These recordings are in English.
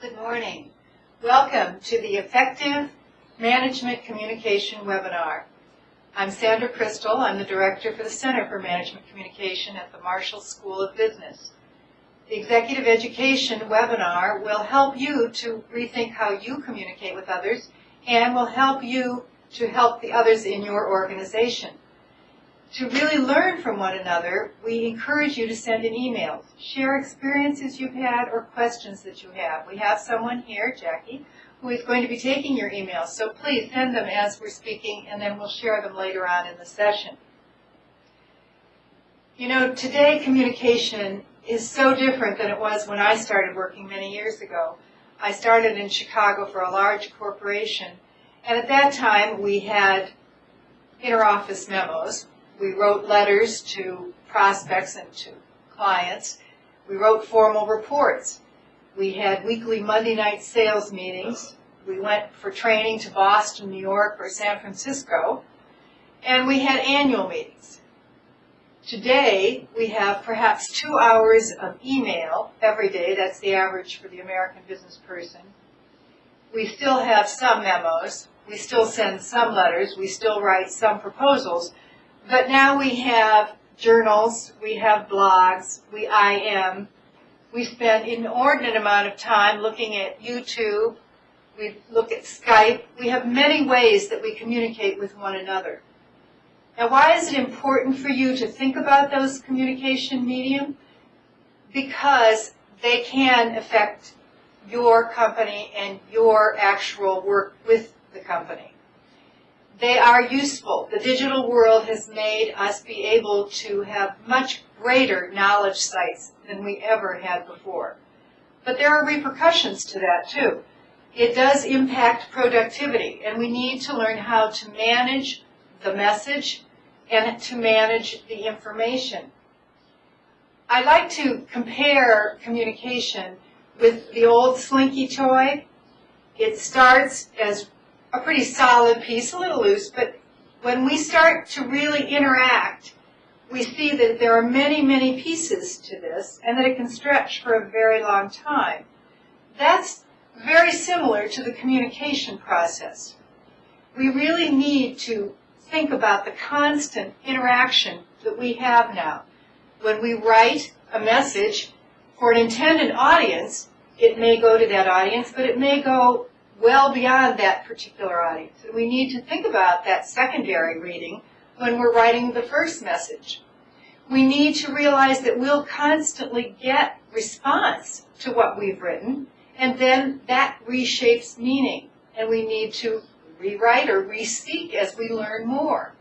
Good morning. Welcome to the Effective Management Communication webinar. I'm Sandra Crystal. I'm the Director for the Center for Management Communication at the Marshall School of Business. The Executive Education webinar will help you to rethink how you communicate with others and will help you to help the others in your organization. To really learn from one another, we encourage you to send in emails. Share experiences you've had or questions that you have. We have someone here, Jackie, who is going to be taking your emails, so please send them as we're speaking and then we'll share them later on in the session. You know, today communication is so different than it was when I started working many years ago. I started in Chicago for a large corporation, and at that time we had interoffice memos. We wrote letters to prospects and to clients. We wrote formal reports. We had weekly Monday night sales meetings. We went for training to Boston, New York, or San Francisco. And we had annual meetings. Today, we have perhaps 2 hours of email every day. That's the average for the American business person. We still have some memos. We still send some letters. We still write some proposals. But now we have journals, we have blogs, we IM, we spend an inordinate amount of time looking at YouTube, we look at Skype. We have many ways that we communicate with one another. Now, why is it important for you to think about those communication medium? Because they can affect your company and your actual work with the company. They are useful. The digital world has made us be able to have much greater knowledge sites than we ever had before. But there are repercussions to that too. It does impact productivity, and we need to learn how to manage the message and to manage the information. I like to compare communication with the old Slinky toy. It starts as a pretty solid piece, a little loose, but when we start to really interact, we see that there are many, many pieces to this and that it can stretch for a very long time. That's very similar to the communication process. We really need to think about the constant interaction that we have now. When we write a message for an intended audience, it may go to that audience, but it may go well beyond that particular audience. And we need to think about that secondary reading when we're writing the first message. We need to realize that we'll constantly get response to what we've written, and then that reshapes meaning. And we need to rewrite or re-speak as we learn more.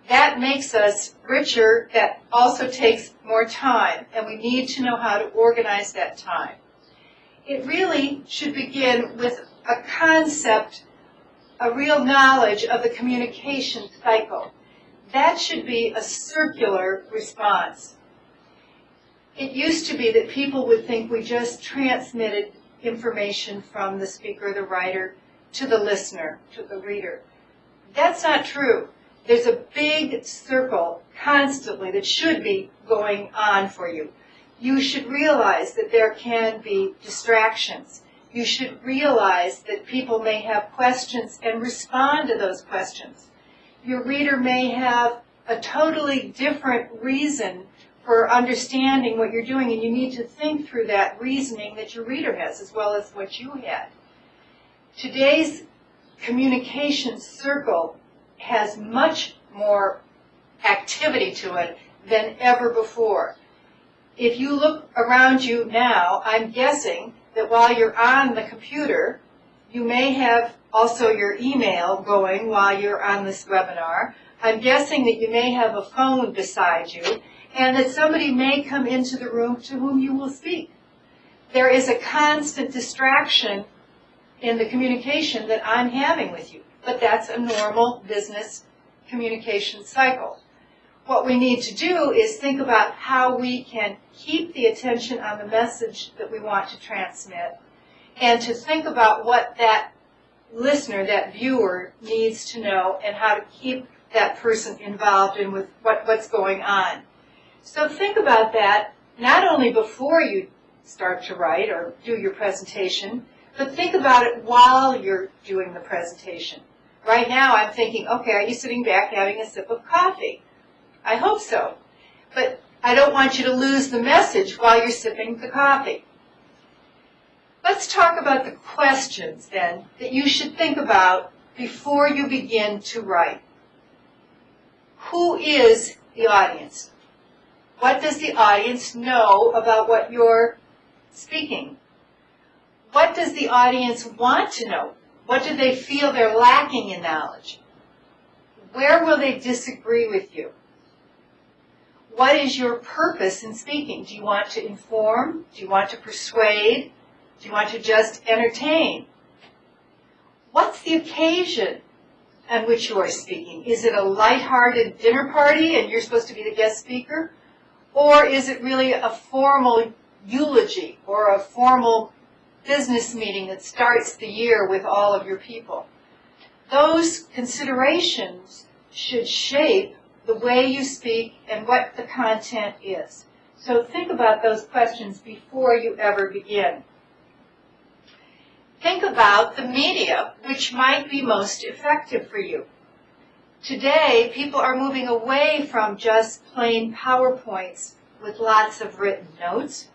That makes us richer. That also takes more time, and we need to know how to organize that time. It really should begin with a concept, a real knowledge of the communication cycle. That should be a circular response. It used to be that people would think we just transmitted information from the speaker, the writer, to the listener, to the reader. That's not true. There's a big circle constantly that should be going on for you. You should realize that there can be distractions. You should realize that people may have questions and respond to those questions. Your reader may have a totally different reason for understanding what you're doing, and you need to think through that reasoning that your reader has as well as what you had. Today's communication circle has much more activity to it than ever before. If you look around you now, I'm guessing that while you're on the computer, you may have also your email going while you're on this webinar. I'm guessing that you may have a phone beside you, and that somebody may come into the room to whom you will speak. There is a constant distraction in the communication that I'm having with you, but that's a normal business communication cycle. What we need to do is think about how we can keep the attention on the message that we want to transmit, and to think about what that listener, that viewer, needs to know and how to keep that person involved in with what's going on. So think about that not only before you start to write or do your presentation, But think about it while you're doing the presentation. Right now I'm thinking, okay, are you sitting back having a sip of coffee? I hope so. But I don't want you to lose the message while you're sipping the coffee. Let's talk about the questions then that you should think about before you begin to write. Who is the audience? What does the audience know about what you're speaking? What does the audience want to know? What do they feel they're lacking in knowledge? Where will they disagree with you? What is your purpose in speaking? Do you want to inform? Do you want to persuade? Do you want to just entertain? What's the occasion on which you are speaking? Is it a lighthearted dinner party and you're supposed to be the guest speaker? Or is it really a formal eulogy or a formal business meeting that starts the year with all of your people? Those considerations should shape the way you speak and what the content is. So think about those questions before you ever begin. Think about the media which might be most effective for you. Today, people are moving away from just plain PowerPoints with lots of written notes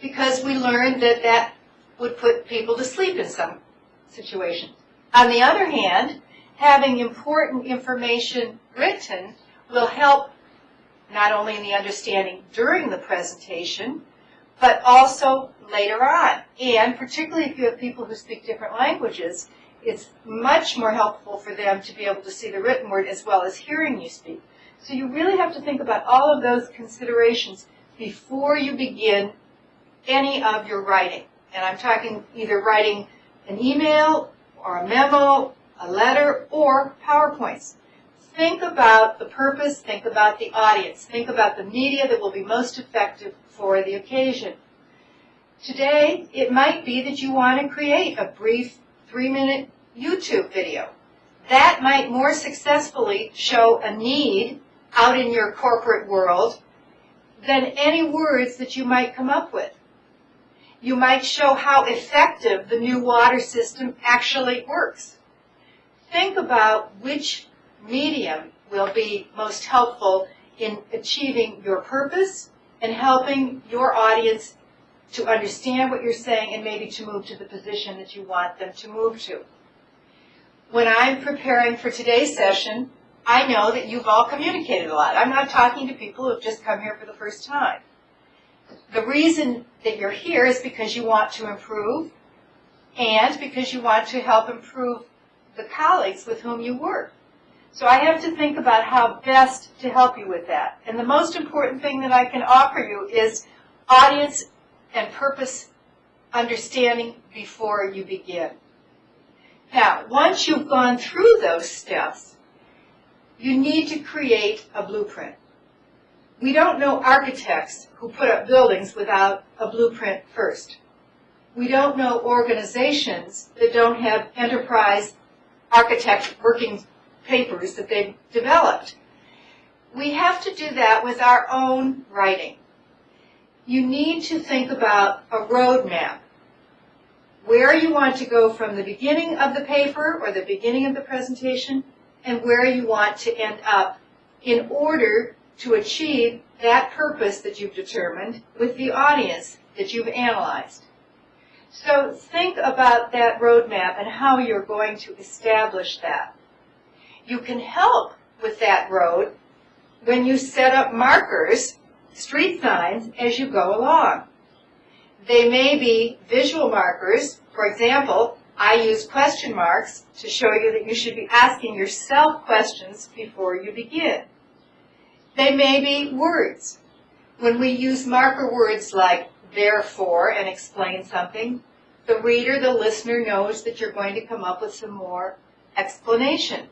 because we learned that that would put people to sleep in some situations. On the other hand, having important information written will help not only in the understanding during the presentation, but also later on. And particularly if you have people who speak different languages, it's much more helpful for them to be able to see the written word as well as hearing you speak. So you really have to think about all of those considerations before you begin any of your writing. And I'm talking either writing an email or a memo, a letter, or PowerPoints. Think about the purpose, think about the audience, think about the media that will be most effective for the occasion. Today, it might be that you want to create a brief 3-minute YouTube video. That might more successfully show a need out in your corporate world than any words that you might come up with. You might show how effective the new water system actually works. Think about which medium will be most helpful in achieving your purpose and helping your audience to understand what you're saying and maybe to move to the position that you want them to move to. When I'm preparing for today's session, I know that you've all communicated a lot. I'm not talking to people who have just come here for the first time. The reason that you're here is because you want to improve and because you want to help improve the colleagues with whom you work. So I have to think about how best to help you with that. And the most important thing that I can offer you is audience and purpose understanding before you begin. Now, once you've gone through those steps, you need to create a blueprint. We don't know architects who put up buildings without a blueprint first. We don't know organizations that don't have enterprise architect working papers that they've developed. We have to do that with our own writing. You need to think about a roadmap, where you want to go from the beginning of the paper or the beginning of the presentation and where you want to end up in order to achieve that purpose that you've determined with the audience that you've analyzed. So think about that roadmap and how you're going to establish that. You can help with that road when you set up markers, street signs, as you go along. They may be visual markers. For example, I use question marks to show you that you should be asking yourself questions before you begin. They may be words. When we use marker words like therefore and explain something, the reader, the listener, knows that you're going to come up with some more explanation.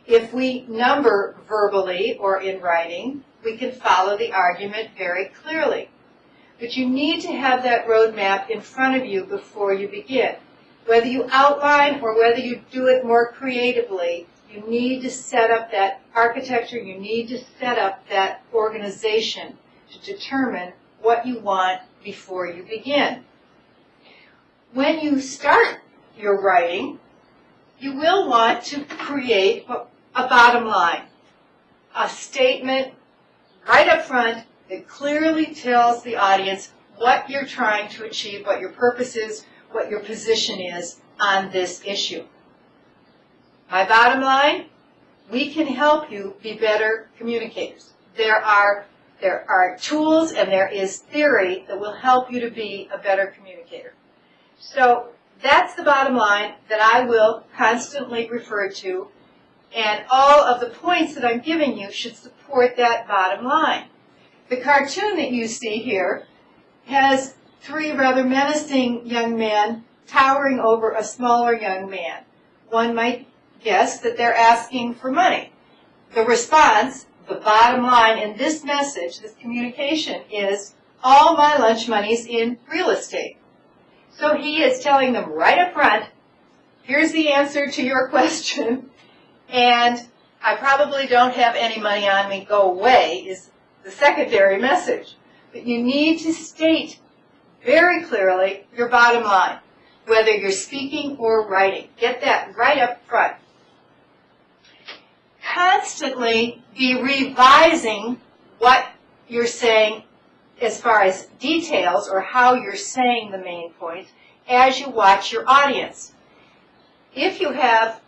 If we number verbally or in writing, we can follow the argument very clearly. But you need to have that roadmap in front of you before you begin. Whether you outline or whether you do it more creatively, you need to set up that architecture, you need to set up that organization to determine what you want before you begin. When you start your writing, you will want to create a bottom line, a statement right up front that clearly tells the audience what you're trying to achieve, what your purpose is, what your position is on this issue. My bottom line, we can help you be better communicators. There are tools and there is theory that will help you to be a better communicator. So that's the bottom line that I will constantly refer to, and all of the points that I'm giving you should support that bottom line. The cartoon that you see here has three rather menacing young men towering over a smaller young man. One might guess that they're asking for money. The response, the bottom line in this message, this communication, is all my lunch money's in real estate. So he is telling them right up front, here's the answer to your question, and I probably don't have any money on me, go away, is the secondary message. But you need to state very clearly your bottom line, whether you're speaking or writing. Get that right up front. Constantly be revising what you're saying as far as details or how you're saying the main points as you watch your audience. If you have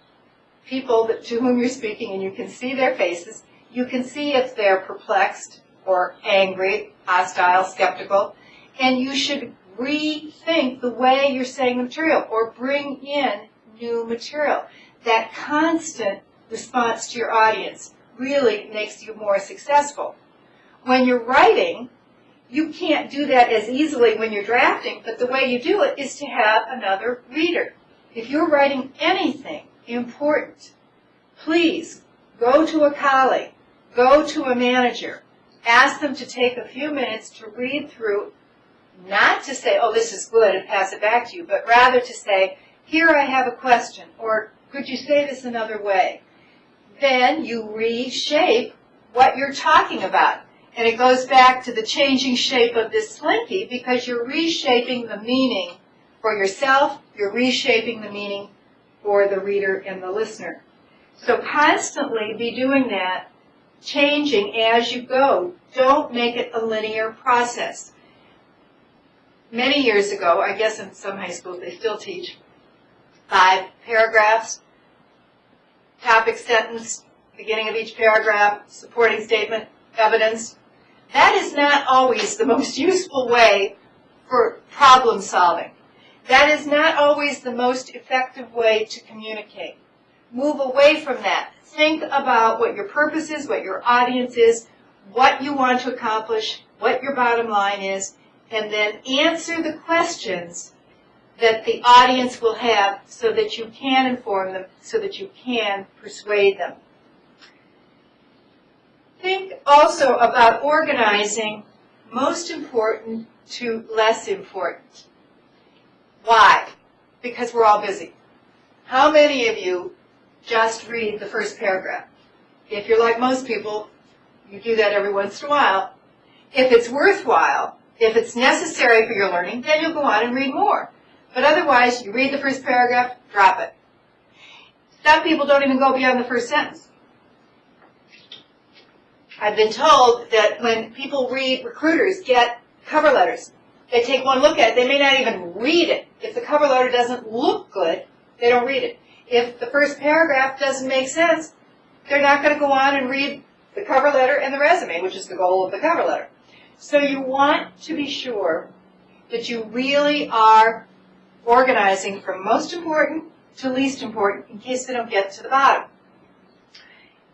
people to whom you're speaking and you can see their faces, you can see if they're perplexed or angry, hostile, skeptical, and you should rethink the way you're saying the material or bring in new material. That constant response to your audience really makes you more successful. When you're writing, you can't do that as easily when you're drafting, but the way you do it is to have another reader. If you're writing anything important, please go to a colleague, go to a manager, ask them to take a few minutes to read through, not to say, oh, this is good, and pass it back to you, but rather to say, here I have a question, or could you say this another way? Then you reshape what you're talking about. And it goes back to the changing shape of this slinky because you're reshaping the meaning for yourself, you're reshaping the meaning for the reader and the listener. So constantly be doing that, changing as you go. Don't make it a linear process. Many years ago, I guess in some high schools they still teach 5 paragraphs, topic sentence, beginning of each paragraph, supporting statement, evidence. That is not always the most useful way for problem solving. That is not always the most effective way to communicate. Move away from that. Think about what your purpose is, what your audience is, what you want to accomplish, what your bottom line is, and then answer the questions that the audience will have so that you can inform them, so that you can persuade them. Think also about organizing most important to less important. Why? Because we're all busy. How many of you just read the first paragraph? If you're like most people, you do that every once in a while. If it's worthwhile, if it's necessary for your learning, then you'll go on and read more. But otherwise, you read the first paragraph, drop it. Some people don't even go beyond the first sentence. I've been told that when people read, recruiters get cover letters, they take one look at it, they may not even read it. If the cover letter doesn't look good, they don't read it. If the first paragraph doesn't make sense, they're not going to go on and read the cover letter and the resume, which is the goal of the cover letter. So you want to be sure that you really are organizing from most important to least important in case they don't get to the bottom.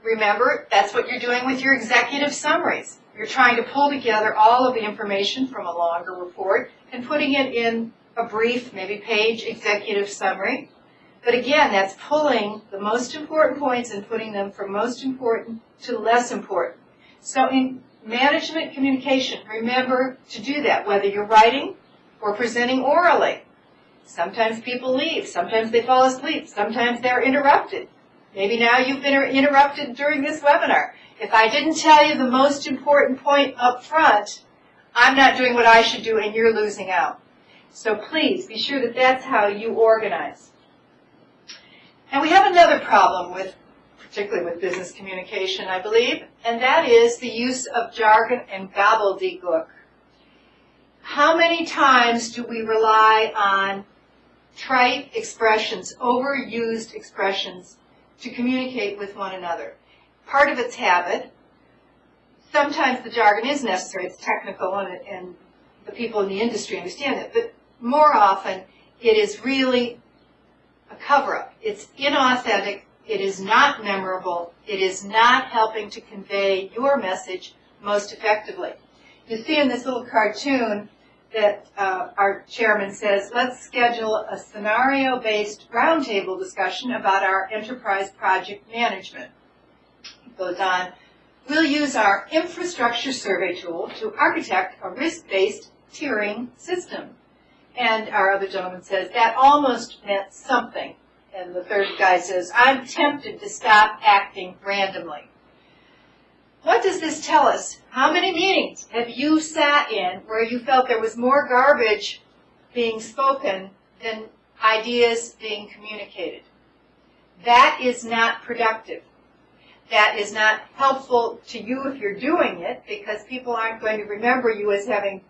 Remember, that's what you're doing with your executive summaries. You're trying to pull together all of the information from a longer report and putting it in a brief, maybe page executive summary. But again, that's pulling the most important points and putting them from most important to less important. So in management communication, remember to do that, whether you're writing or presenting orally. Sometimes people leave. Sometimes they fall asleep. Sometimes they're interrupted. Maybe now you've been interrupted during this webinar. If I didn't tell you the most important point up front, I'm not doing what I should do and you're losing out. So please be sure that that's how you organize. And we have another problem with, particularly with business communication, I believe, and that is the use of jargon and gobbledygook. How many times do we rely on trite expressions, overused expressions, to communicate with one another? Part of it's habit. Sometimes the jargon is necessary, it's technical, and the people in the industry understand it, but more often it is really a cover-up. It's inauthentic, it is not memorable, it is not helping to convey your message most effectively. You see in this little cartoon that our chairman says, let's schedule a scenario-based roundtable discussion about our enterprise project management. It goes on, we'll use our infrastructure survey tool to architect a risk-based tiering system. And our other gentleman says, that almost meant something. And the third guy says, I'm tempted to stop acting randomly. What does this tell us? How many meetings have you sat in where you felt there was more garbage being spoken than ideas being communicated? That is not productive. That is not helpful to you if you're doing it, because people aren't going to remember you as having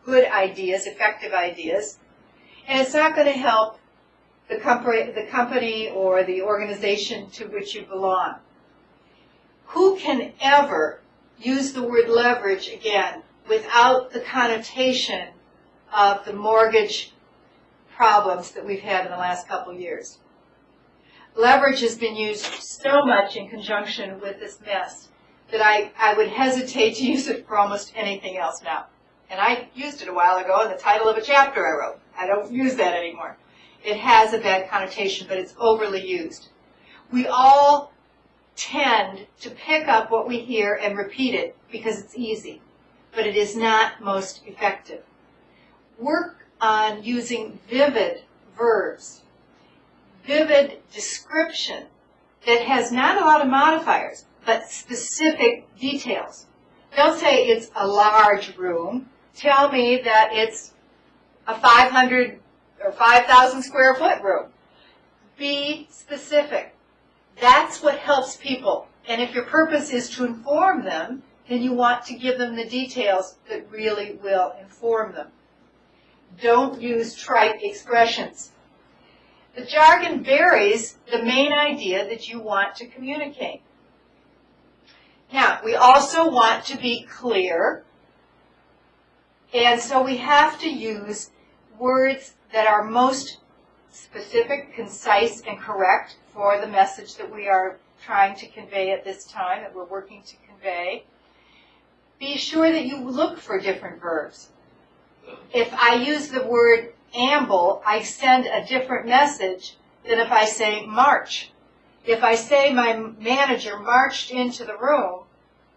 good ideas, effective ideas. And it's not going to help the company or the organization to which you belong. Who can ever use the word leverage again without the connotation of the mortgage problems that we've had in the last couple of years? Leverage has been used so much in conjunction with this mess that I would hesitate to use it for almost anything else now. And I used it a while ago in the title of a chapter I wrote. I don't use that anymore. It has a bad connotation, but it's overly used. We all tend to pick up what we hear and repeat it because it's easy, but it is not most effective. Work on using vivid verbs, vivid description that has not a lot of modifiers, but specific details. Don't say it's a large room. Tell me that it's a 500 or 5,000 square foot room. Be specific. That's what helps people. And if your purpose is to inform them, then you want to give them the details that really will inform them. Don't use trite expressions. The jargon buries the main idea that you want to communicate. Now, we also want to be clear, and so we have to use words that are most specific, concise, and correct for the message that we are trying to convey at this time, that we're working to convey. Be sure that you look for different verbs. If I use the word amble, I send a different message than if I say march. If I say my manager marched into the room,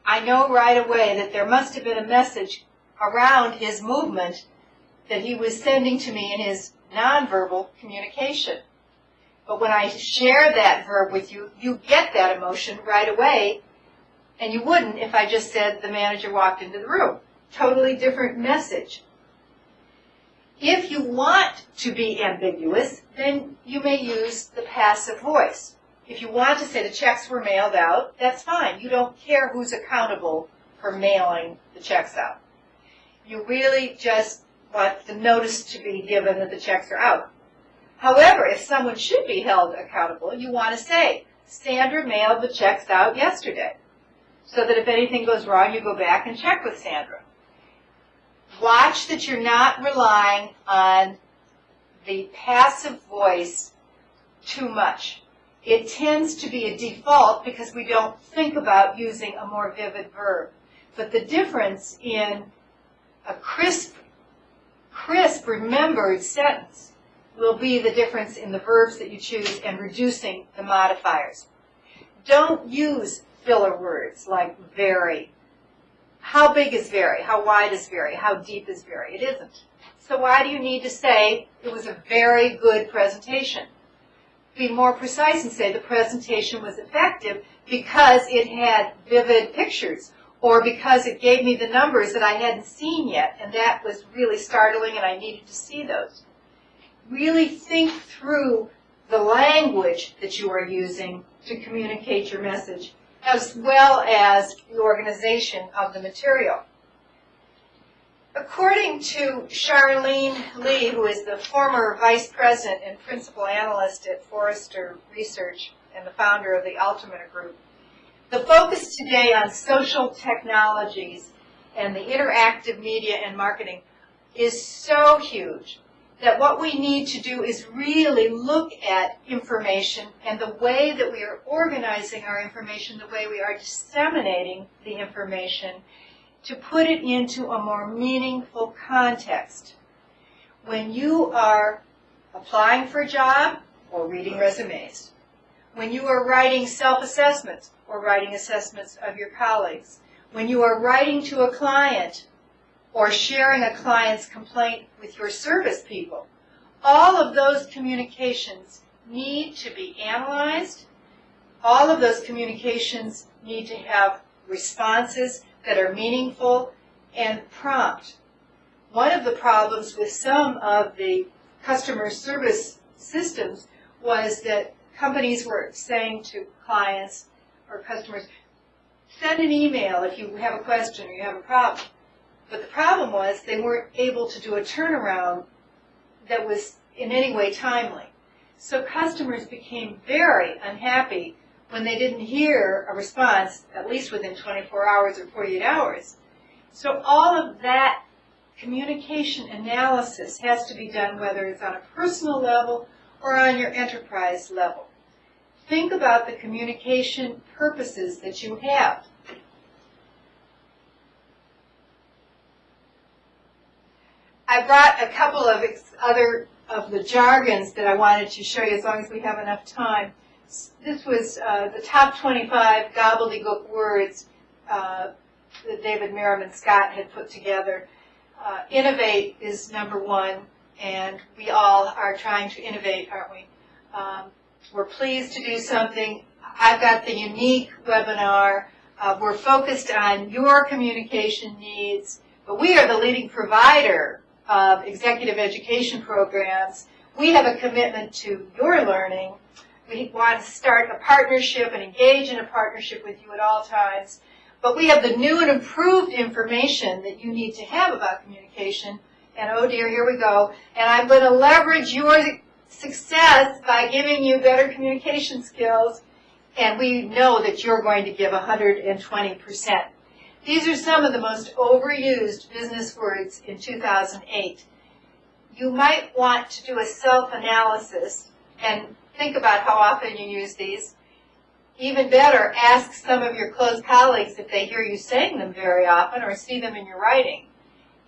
I know right away that there must have been a message around his movement that he was sending to me in his nonverbal communication. But when I share that verb with you, you get that emotion right away, and you wouldn't if I just said the manager walked into the room. Totally different message. If you want to be ambiguous, then you may use the passive voice. If you want to say the checks were mailed out, that's fine. You don't care who's accountable for mailing the checks out. You really just want the notice to be given that the checks are out. However, if someone should be held accountable, you want to say, Sandra mailed the checks out yesterday, so that if anything goes wrong, you go back and check with Sandra. Watch that you're not relying on the passive voice too much. It tends to be a default because we don't think about using a more vivid verb. But the difference in a crisp, remembered sentence will be the difference in the verbs that you choose and reducing the modifiers. Don't use filler words like very. How big is very? How wide is very? How deep is very? It isn't. So why do you need to say it was a very good presentation? Be more precise and say the presentation was effective because it had vivid pictures, or because it gave me the numbers that I hadn't seen yet, and that was really startling and I needed to see those. Really think through the language that you are using to communicate your message, as well as the organization of the material. According to Charlene Lee, who is the former vice president and principal analyst at Forrester Research and the founder of the Altimeter Group, the focus today on social technologies and the interactive media and marketing is so huge that what we need to do is really look at information and the way that we are organizing our information, the way we are disseminating the information, to put it into a more meaningful context. When you are applying for a job or reading resumes, when you are writing self-assessments or writing assessments of your colleagues, when you are writing to a client or sharing a client's complaint with your service people, all of those communications need to be analyzed. All of those communications need to have responses that are meaningful and prompt. One of the problems with some of the customer service systems was that companies were saying to clients or customers, send an email if you have a question or you have a problem. But the problem was they weren't able to do a turnaround that was in any way timely. So customers became very unhappy when they didn't hear a response, at least within 24 hours or 48 hours. So all of that communication analysis has to be done, whether it's on a personal level or on your enterprise level. Think about the communication purposes that you have. I brought a couple of other of the jargons that I wanted to show you as long as we have enough time. This was the top 25 gobbledygook words that David Merriman Scott had put together. Innovate is number one, and we all are trying to innovate, aren't we? We're pleased to do something. I've got the unique webinar. We're focused on your communication needs, but we are the leading provider of executive education programs. We have a commitment to your learning. We want to start a partnership and engage in a partnership with you at all times. But we have the new and improved information that you need to have about communication. And oh dear, here we go. And I'm going to leverage your success by giving you better communication skills. And we know that you're going to give 120%. These are some of the most overused business words in 2008. You might want to do a self-analysis and think about how often you use these. Even better, ask some of your close colleagues if they hear you saying them very often or see them in your writing.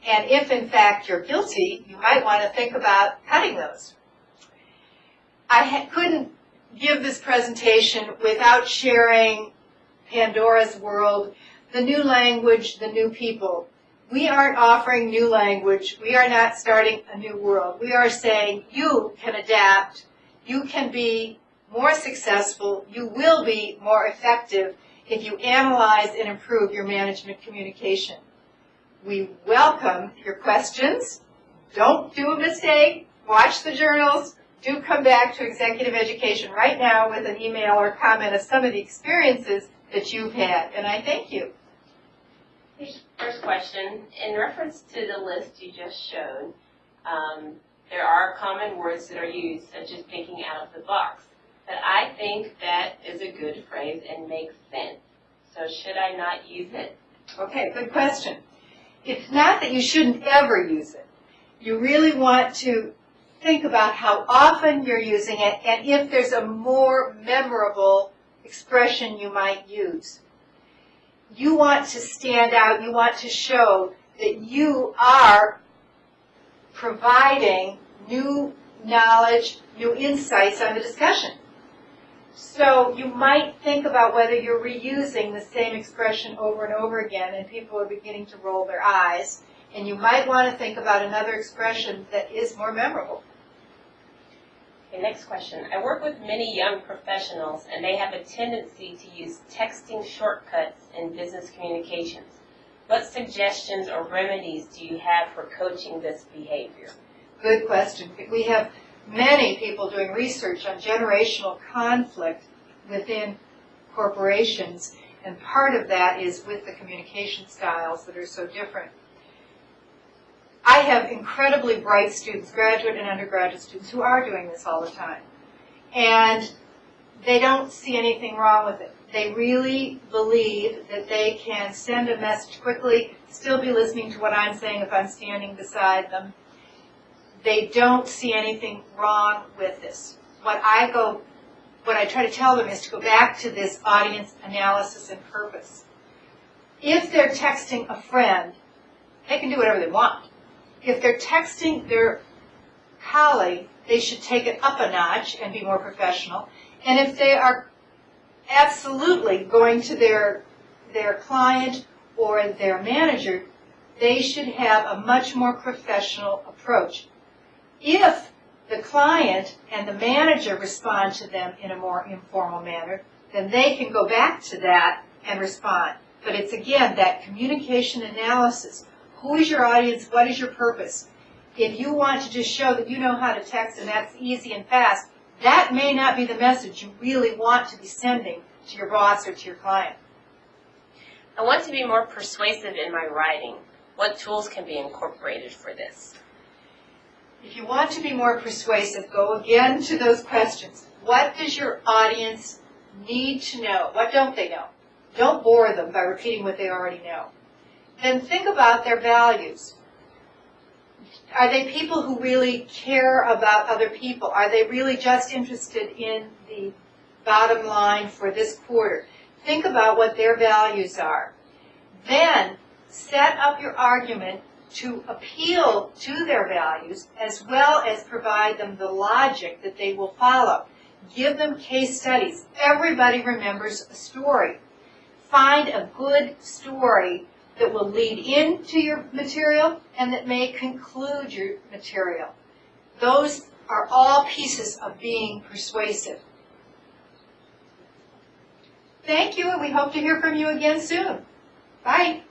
And if, in fact, you're guilty, you might want to think about cutting those. I couldn't give this presentation without sharing Pandora's World, the new language, the new people. We aren't offering new language. We are not starting a new world. We are saying you can adapt. You can be more successful. You will be more effective if you analyze and improve your management communication. We welcome your questions. Don't do a mistake. Watch the journals. Do come back to executive education right now with an email or comment of some of the experiences that you've had. And I thank you. First question, in reference to the list you just showed, there are common words that are used, such as thinking out of the box. But I think that is a good phrase and makes sense. So should I not use it? Okay, good question. It's not that you shouldn't ever use it. You really want to think about how often you're using it and if there's a more memorable expression you might use. You want to stand out. You want to show that you are providing new knowledge, new insights on the discussion. So you might think about whether you're reusing the same expression over and over again and people are beginning to roll their eyes. And you might want to think about another expression that is more memorable. Okay, next question. I work with many young professionals, and they have a tendency to use texting shortcuts in business communications. What suggestions or remedies do you have for coaching this behavior? Good question. We have many people doing research on generational conflict within corporations, and part of that is with the communication styles that are so different. I have incredibly bright students, graduate and undergraduate students, who are doing this all the time. And they don't see anything wrong with it. They really believe that they can send a message quickly, still be listening to what I'm saying if I'm standing beside them. They don't see anything wrong with this. What I try to tell them is to go back to this audience analysis and purpose. If they're texting a friend, they can do whatever they want. If they're texting their colleague, they should take it up a notch and be more professional. And if they are absolutely going to their client or their manager, they should have a much more professional approach. If the client and the manager respond to them in a more informal manner, then they can go back to that and respond. But it's, again, that communication analysis. Who is your audience? What is your purpose? If you want to just show that you know how to text and that's easy and fast, that may not be the message you really want to be sending to your boss or to your client. I want to be more persuasive in my writing. What tools can be incorporated for this? If you want to be more persuasive, go again to those questions. What does your audience need to know? What don't they know? Don't bore them by repeating what they already know. Then think about their values. Are they people who really care about other people? Are they really just interested in the bottom line for this quarter? Think about what their values are. Then set up your argument to appeal to their values as well as provide them the logic that they will follow. Give them case studies. Everybody remembers a story. Find a good story that will lead into your material and that may conclude your material. Those are all pieces of being persuasive. Thank you, and we hope to hear from you again soon. Bye.